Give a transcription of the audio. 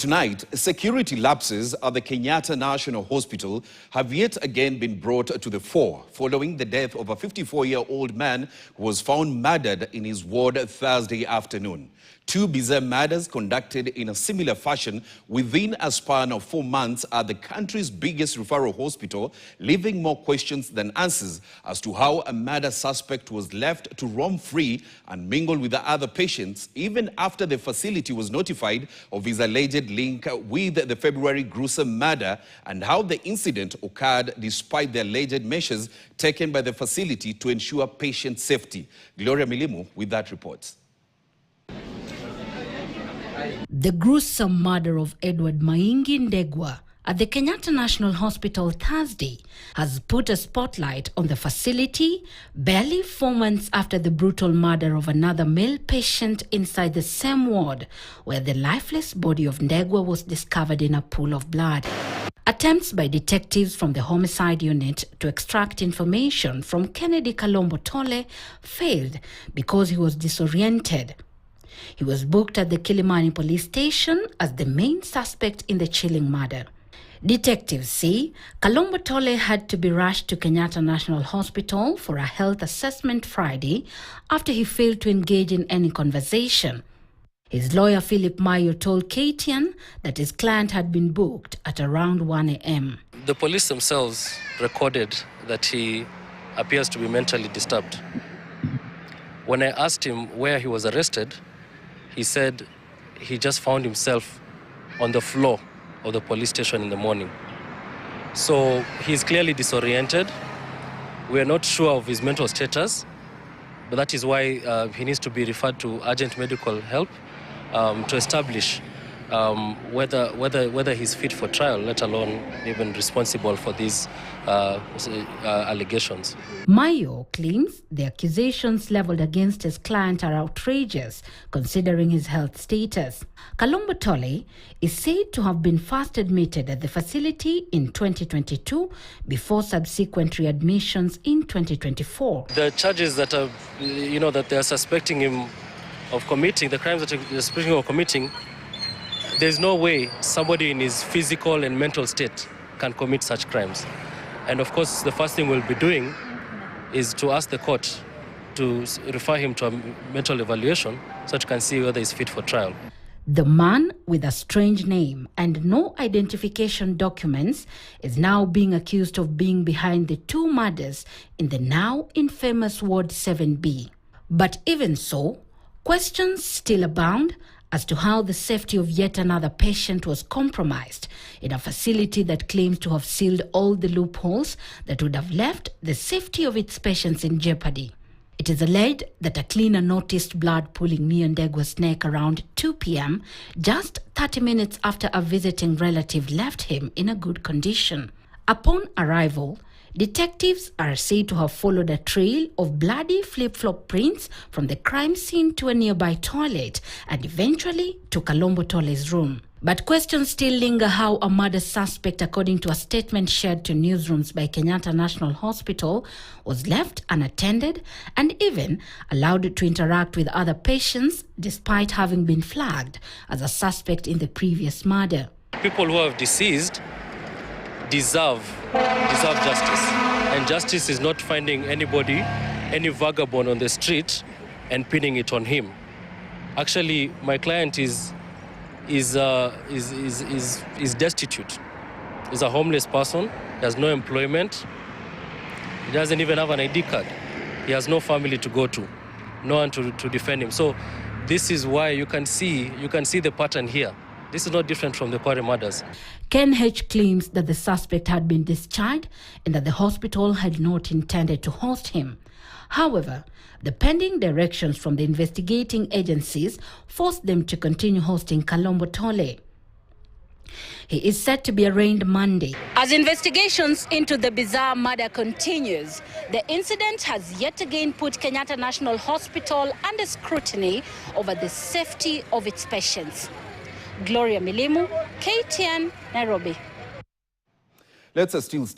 Tonight, security lapses at the Kenyatta National Hospital have yet again been brought to the fore following the death of a 54-year-old man who was found murdered in his ward Thursday afternoon. Two bizarre murders conducted in a similar fashion within a span of 4 months at the country's biggest referral hospital, leaving more questions than answers as to how a murder suspect was left to roam free and mingle with the other patients even after the facility was notified of his alleged link with the February gruesome murder, and how the incident occurred despite the alleged measures taken by the facility to ensure patient safety. Gloria Milimu with that report. The gruesome murder of Edward Maingi Ndegwa at the Kenyatta National Hospital Thursday has put a spotlight on the facility barely 4 months after the brutal murder of another male patient inside the same ward where the lifeless body of Ndegwa was discovered in a pool of blood. Attempts by detectives from the homicide unit to extract information from Kennedy Kalombotole failed because he was disoriented. He was booked at the Kilimani police station as the main suspect in the chilling murder. Detectives say Kalombotole had to be rushed to Kenyatta National Hospital for a health assessment Friday after he failed to engage in any conversation. His lawyer Philip Mayo told KTN that his client had been booked at around 1 a.m. The police themselves recorded that he appears to be mentally disturbed. When I asked him where he was arrested, he said he just found himself on the floor of the police station in the morning. So he's clearly disoriented. We're not sure of his mental status, but that is why he needs to be referred to urgent medical help to establish whether he's fit for trial, let alone even responsible for these allegations. Mayo claims the accusations leveled against his client are outrageous, considering his health status. Kalombotole is said to have been first admitted at the facility in 2022 before subsequent readmissions in 2024. The charges that are, that they are suspecting him of committing, the crimes that they're suspecting him of committing, there's no way somebody in his physical and mental state can commit such crimes. And of course, the first thing we'll be doing is to ask the court to refer him to a mental evaluation so that you can see whether he's fit for trial. The man with a strange name and no identification documents is now being accused of being behind the two murders in the now infamous Ward 7B. But even so, questions still abound as to how the safety of yet another patient was compromised in a facility that claims to have sealed all the loopholes that would have left the safety of its patients in jeopardy. It is alleged that a cleaner noticed blood pooling near Ndegwa's neck around 2 p.m., just 30 minutes after a visiting relative left him in a good condition. Upon arrival, detectives are said to have followed a trail of bloody flip-flop prints from the crime scene to a nearby toilet and eventually to Kalombotole's room. But questions still linger how a murder suspect, according to a statement shared to newsrooms by Kenyatta National Hospital, was left unattended and even allowed to interact with other patients despite having been flagged as a suspect in the previous murder. People who have deceased deserve justice, and justice is not finding anybody, any vagabond on the street and pinning it on him. Actually, my client is destitute. He's a homeless person. He has no employment. He doesn't even have an ID card. He has no family to go to, no one to defend him. So this is why you can see the pattern here. This is not different from the Kware murders. KNH claims that the suspect had been discharged and that the hospital had not intended to host him. However, the pending directions from the investigating agencies forced them to continue hosting Kalombotole. He is set to be arraigned Monday. As investigations into the bizarre murder continues, the incident has yet again put Kenyatta National Hospital under scrutiny over the safety of its patients. Gloria Milimu, KTN, Nairobi. Let's still